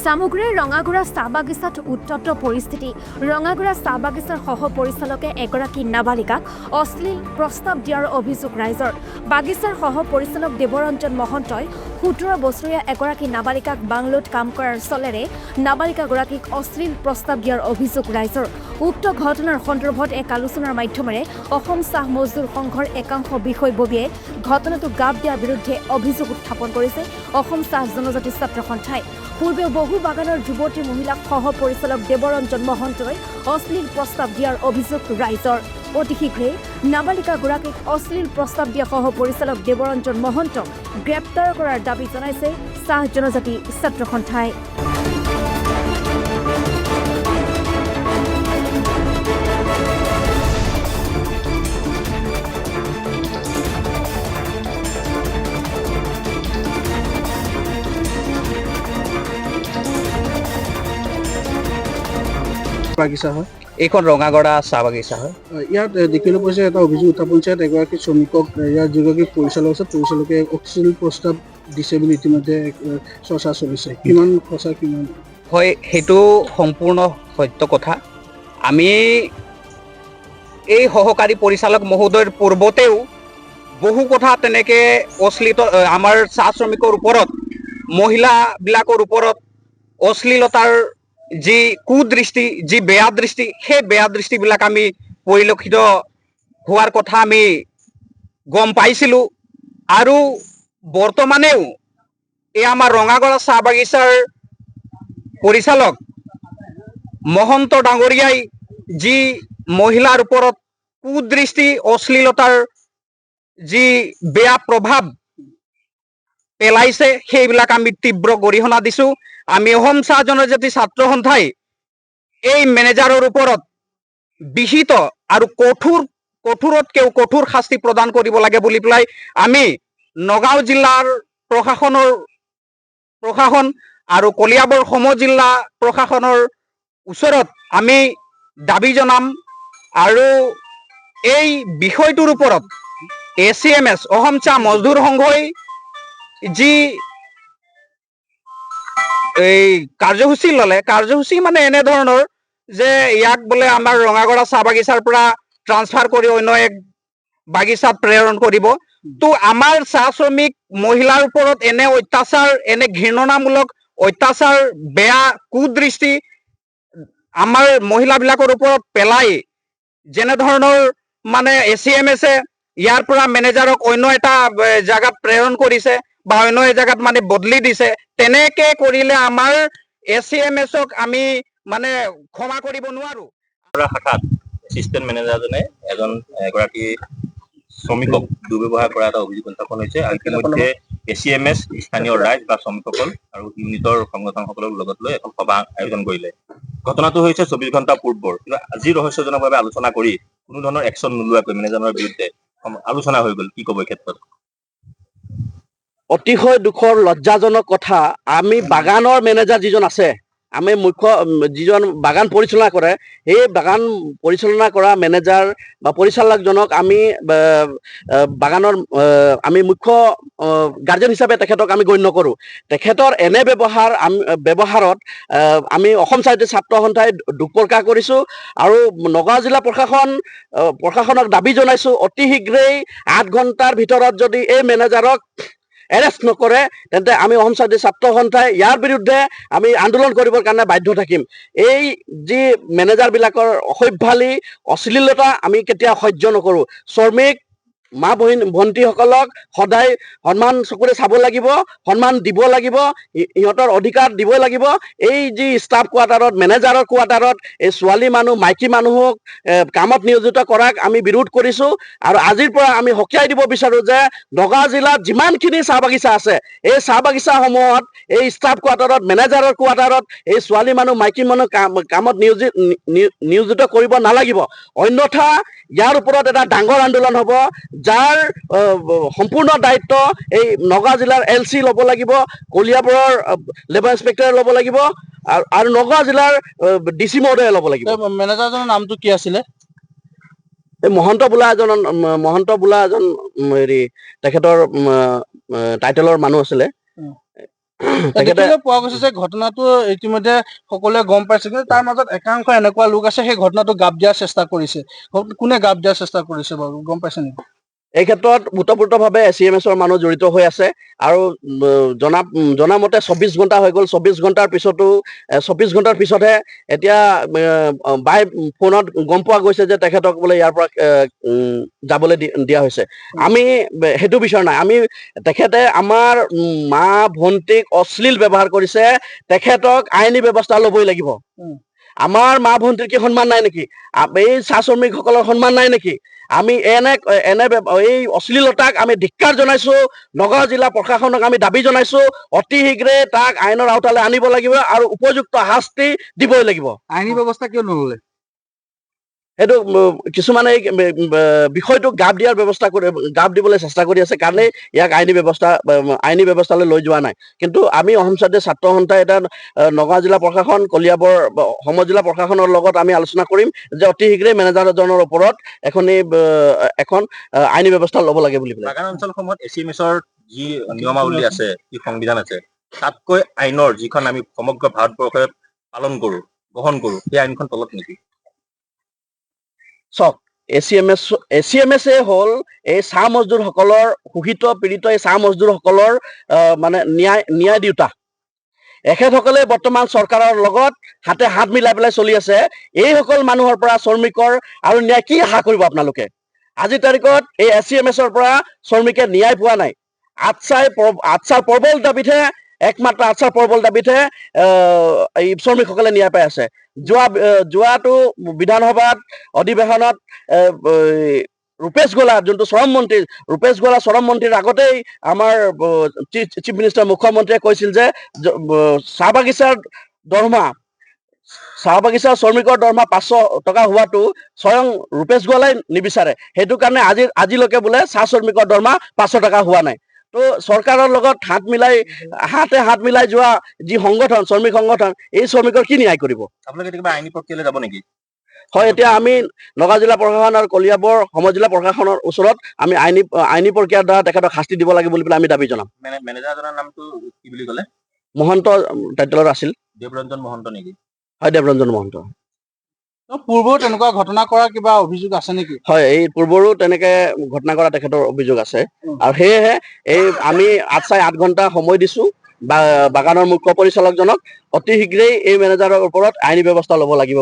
সামগ্ৰীৰ ৰঙাগুড়া চাহ বাগিচাত উত্তপ্ত পৰিস্থিতি। ৰঙাগুড়া চাহ বাগিচাৰ সহ পৰিচালকে এগৰাকী নাবালিকাক অশ্লীল প্ৰস্তাৱ দিয়াৰ অভিযোগ ৰাইজৰ। বাগিচাৰ সহ পৰিচালক দেৱৰঞ্জন মহন্তই 17 বছৰীয়া এগৰাকী নাবালিকাক বাংলোত কাম কৰাৰ চলেৰে নাবালিকাগৰাকীক অশ্লীল প্ৰস্তাৱ দিয়াৰ অভিযোগ ৰাইজৰ। উক্ত ঘটনাৰ সন্দৰ্ভত এক আলোচনাৰ মাধ্যমেৰে অসম চাহ মজদুৰ সংঘৰ একাংশ বিষয়ববীয়ে ঘটনাটো গাপ দিয়াৰ বিৰুদ্ধে অভিযোগ উত্থাপন কৰিছে অসম চাহ জনজাতি ছাত্ৰ সন্থাই। পূৰ্বে বহু বাগানৰ যুৱতী মহিলাক সহ পৰিচালক দেৱৰঞ্জন মহন্তই অশ্লীল প্ৰস্তাৱ দিয়াৰ অভিযোগ ৰাইজৰ। অতি শীঘ্ৰেই নাবালিকাগৰাকীক অশ্লীল প্ৰস্তাৱ দিয়া সহ পৰিচালক দেৱৰঞ্জন মহন্তক গ্ৰেপ্তাৰ কৰাৰ দাবী জনাইছে চাহ জনজাতি ছাত্ৰ সন্থাই। বাগিচা হয় এইখন ৰঙাগড়া চাহ বাগিচা হয়। ইয়াত দেখিবলৈ পাইছে এটা অভিযোগ উত্থাপন হৈছে এগৰাকী শ্ৰমিকক ইয়াৰ যিগৰাকী পৰিচালক আছে পৰিচালকে অশ্লীল প্ৰস্তাৱ দিছে বুলি ইতিমধ্যে চৰ্চা চলিছে। কিমান সঁচা কিমান হয় সেইটো সম্পূৰ্ণ সত্য কথা। আমি এই সহকাৰী পৰিচালক মহোদয়ৰ পূৰ্বতেও বহু কথা তেনেকৈ অশ্লীল আমাৰ চাহ শ্ৰমিকৰ ওপৰত মহিলাবিলাকৰ ওপৰত অশ্লীলতাৰ যি কুদৃষ্টি যি বেয়া দৃষ্টি সেই বেয়া দৃষ্টিবিলাক আমি পৰিলক্ষিত হোৱাৰ কথা আমি গম পাইছিলোঁ। আৰু বৰ্তমানেও এই আমাৰ ৰঙাগড়া চাহ বাগিচাৰ পৰিচালক মহন্ত ডাঙৰীয়াই যি মহিলাৰ ওপৰত কুদৃষ্টি অশ্লীলতাৰ যি বেয়া প্ৰভাৱ পেলাইছে সেইবিলাক আমি তীব্ৰ গৰিহণা দিছোঁ। আমি অসম চাহ জনজাতি ছাত্ৰ সন্থাই এই মেনেজাৰৰ ওপৰত বিহিত আৰু কঠোৰতকৈও কঠোৰ শাস্তি প্ৰদান কৰিব লাগে বুলি পেলাই আমি নগাঁও জিলাৰ প্ৰশাসন আৰু কলিয়াবৰ সমজিল্লা প্ৰশাসনৰ ওচৰত আমি দাবী জনাম। আৰু এই বিষয়টোৰ ওপৰত ACMS অসম চাহ মজদুৰ সংঘই যি এই কাৰ্যসূচী ল'লে, কাৰ্যসূচী মানে এনেধৰণৰ যে ইয়াক বোলে আমাৰ ৰঙাগড়া চাহ বাগিচাৰ পৰা ট্ৰান্সফাৰ কৰি অন্য এক বাগিচাত প্ৰেৰণ কৰিব। তো আমাৰ চাহ শ্ৰমিক মহিলাৰ ওপৰত এনে অত্যাচাৰ এনে ঘৃণামূলক অত্যাচাৰ বেয়া কুদৃষ্টি আমাৰ মহিলাবিলাকৰ ওপৰত পেলাই যেনেধৰণৰ মানে ACMSে ইয়াৰ পৰা মেনেজাৰক অন্য এটা জেগাত প্ৰেৰণ কৰিছে বা অন্য জেগাত মানে বদলি দিছে, তেনেকে কৰিলে আমাৰ ACMSক আমি মানে ক্ষমা কৰিব নোৱাৰো। শাখাত এছিষ্টেণ্ট মেনেজাৰজনে এগৰাকী শ্ৰমিকক দুৰ্ব্যৱহাৰ কৰা এটা অভিযোগ উত্থাপন হৈছে। আৰু ইতিমধ্যে ACMS স্থানীয় ৰাইজ বা শ্ৰমিকসকল আৰু ইউনিটৰ সংগঠনসকলক লগত লৈ এখন সভা আয়োজন কৰিলে। ঘটনাটো হৈছে 24 ঘণ্টা পূৰ্বৰ, কিন্তু আজি ৰহস্যজনকভাৱে আলোচনা কৰি কোনো ধৰণৰ একশ্যন নোলোৱাকৈ মেনেজাৰৰ বিৰুদ্ধে আলোচনা হৈ গ'ল। কি ক'ব এই ক্ষেত্ৰত? অতিশয় দুখৰ লজ্জাজনক কথা। আমি বাগানৰ মেনেজাৰ যিজন আছে, আমি মুখ্য যিজন বাগান পৰিচালনা কৰে, সেই বাগান পৰিচালনা কৰা মেনেজাৰ বা পৰিচালকজনক আমি বাগানৰ আমি মুখ্য গাৰ্জেন হিচাপে তেখেতক আমি গণ্য কৰোঁ। তেখেতৰ এনে ব্যৱহাৰত আমি অসম চাহ ছাত্ৰ সন্থাই দুখ প্ৰকাশ কৰিছোঁ আৰু নগাঁও জিলা প্ৰশাসনক দাবী জনাইছোঁ অতি শীঘ্ৰেই 8 ঘণ্টাৰ ভিতৰত যদি এই মেনেজাৰক এৰেষ্ট নকৰে তেন্তে আমি অসম চাহ ছাত্ৰ সন্থাই ইয়াৰ বিৰুদ্ধে আমি আন্দোলন কৰিবৰ কাৰণে বাধ্য থাকিম। এই যি মেনেজাৰবিলাকৰ অসভ্যালী অশ্লীলতা আমি কেতিয়াও সহ্য নকৰোঁ। শ্ৰমিক মা ভণ্টিসকলক সদায় সন্মান চকুৰে চাব লাগিব, সন্মান দিব লাগিব, সিহঁতৰ অধিকাৰ দিব লাগিব। এই যি ষ্টাফ কোৱাৰ্টাৰত মেনেজাৰৰ কোৱাৰ্টাৰত এই ছোৱালী মানুহ মাইকী মানুহক কামত নিয়োজিত কৰাক আমি বিৰোধ কৰিছোঁ। আৰু আজিৰ পৰা আমি সকীয়াই দিব বিচাৰোঁ যে নগাঁও জিলাত যিমানখিনি চাহ বাগিচা আছে এই চাহ বাগিচাসমূহত এই ষ্টাফ কোৱাৰ্টাৰত মেনেজাৰৰ কোৱাৰ্টাৰত এই ছোৱালী মানুহ মাইকী মানুহ কামত নিয়োজিত কৰিব নালাগিব। অন্যথা ইয়াৰ ওপৰত এটা ডাঙৰ আন্দোলন হ'ব, যাৰ সম্পূৰ্ণ দায়িত্ব এই নগাঁও জিলাৰ LC ল'ব লাগিব, কলিয়াবৰৰ লেবাৰ ইনস্পেক্টৰে ল'ব লাগিব আৰু নগাঁও জিলাৰ DC মহোদয়ে ল'ব লাগিব। মেনেজাৰজনৰ নামটো কি আছিলে? এই মহন্ত বোলা এজন হেৰি তেখেতৰ টাইটেলৰ মানুহ আছিলে। তেখেতে দেখিবলৈ পোৱা গৈছে যে ঘটনাটো ইতিমধ্যে সকলোৱে গম পাইছে, কিন্তু তাৰ মাজত একাংশ এনেকুৱা লোক আছে সেই ঘটনাটো গাপ দিয়াৰ চেষ্টা কৰিছে। কোনে গাপ দিয়াৰ চেষ্টা কৰিছে বাৰু গম পাইছে নেকি? এই ক্ষেত্ৰত ওতঃপ্ৰোতভাৱে SCMSৰ মানুহ জড়িত হৈ আছে আৰু জনামতে 24 ঘণ্টা হৈ গ'ল। 24 ঘণ্টাৰ পিছতো 24 ঘণ্টাৰ পিছতহে এতিয়া বাই ফোনত গম পোৱা গৈছে যে তেখেতক বোলে ইয়াৰ পৰা যাবলৈ দিয়া হৈছে। আমি সেইটো বিচৰা নাই। আমি তেখেতে আমাৰ মা ভণ্টিক অশ্লীল ব্যৱহাৰ কৰিছে, তেখেতক আইনী ব্যৱস্থা ল'বই লাগিব। আমাৰ মা ভণ্টিৰ কি সন্মান নাই নেকি? এই চাহ শ্ৰমিকসকলৰ সন্মান নাই নেকি? আমি এনে এই অশ্লীলতাক আমি ধিক্কাৰ জনাইছো। নগাঁও জিলা প্ৰশাসনক আমি দাবী জনাইছো অতি শীঘ্ৰে তাক আইনৰ আওতালৈ আনিব লাগিব আৰু উপযুক্ত শাস্তি দিবই লাগিব। আইনী ব্যৱস্থা কিয় নল'লে? সেইটো কিছুমানে এই বিষয়টোক গাপ দিবলৈ চেষ্টা কৰি আছে কাৰণে ইয়াক আইনী ব্যৱস্থালৈ লৈ যোৱা নাই। কিন্তু আমি অসম চৰাইদেউ ছাত্ৰ সন্থাই এটা নগাঁও জিলা প্ৰশাসন, কলিয়াবৰ সমজিলা প্ৰশাসনৰ লগত আমি আলোচনা কৰিম যে অতি শীঘ্ৰে মেনেজাৰজনৰ ওপৰত এখন আইনী ব্যৱস্থা ল'ব লাগে বুলি পেলাই। বাগান অঞ্চলসমূহত SCMSৰ যি নিয়মাৱলী আছে, যি সংবিধান আছে, তাতকৈ আইনৰ যিখন আমি সমগ্ৰ ভাৰতবৰ্ষে গ্ৰহণ কৰো, সেই আইনখন তলত নেকি? চাওক, SCMS হ'ল এই চাহ মজদুৰসকলৰ শোষিত পীড়িত এই চাহ মজদুৰসকলৰ মানে ন্যায় দিওঁতা। এখেতসকলে বৰ্তমান চৰকাৰৰ লগত হাতে হাত মিলাই পেলাই চলি আছে। এইসকল মানুহৰ পৰা শ্ৰমিকৰ আৰু ন্যায় কি আশা কৰিব আপোনালোকে? আজিৰ তাৰিখত এই SCMSৰ পৰা শ্ৰমিকে ন্যায় পোৱা নাই। আচ্ছাৰ প্ৰবল দাবীতহে একমাত্ৰ আচ্ছাৰ প্ৰবল দাবীতহে এই শ্ৰমিকসকলে ন্যায় পাই আছে। যোৱাটো বিধানসভাত অধিৱেশনত ৰূপেশ গোলা, যোনটো চৰম মন্ত্ৰী, ৰূপেশ গোলা চৰম মন্ত্ৰীৰ আগতেই আমাৰ চিফ মিনিষ্টাৰ মুখ্যমন্ত্ৰীয়ে কৈছিল যে চাহ বাগিচাৰ শ্ৰমিকৰ দৰমহা 500 টকা হোৱাটো স্বয়ং ৰূপেশ গোৱালাই নিবিচাৰে। সেইটো কাৰণে আজিলৈকে বোলে চাহ শ্ৰমিকৰ দৰমহা 500 টকা হোৱা নাই। তো চৰকাৰৰ লগত হাতে হাত মিলাই যোৱা যি সংগঠন, শ্ৰমিক সংগঠন, এই শ্ৰমিকৰ কি ন্যায় কৰিব? আপোনালোকে কেতিয়াবা আইনী প্ৰক্ৰিয়ালৈ যাব নেকি? হয়, এতিয়া আমি নগাঁও জিলা প্ৰশাসন আৰু কলিয়াবৰ সমজিলা প্ৰশাসনৰ ওচৰত আমি আইনী প্ৰক্ৰিয়াৰ দ্বাৰা তেখেতক শাস্তি দিব লাগে বুলি পেলাই আমি দাবী জনাম। মেনেজাৰজনৰ নামটো কি বুলি ক'লে? মহন্ত টাইটেলৰ আছিল। দেৱৰঞ্জন মহন্ত নেকি? হয়, দেৱৰঞ্জন মহন্ত। পূৰ্বেও তেনেকুৱা ঘটনা কৰাৰ কিবা অভিযোগ আছে নেকি? হয়, এই পূৰ্বৰো তেনেকে ঘটনা কৰা তেখেতৰ অভিযোগ আছে আৰু সেয়েহে আমি 8 ঘণ্টা সময় দিছো বাগানৰ মুখ্য পৰিচালকজনক অতি শীঘ্ৰেই এই মেনেজাৰৰ ওপৰত আইনী ব্যৱস্থা ল'ব লাগিব।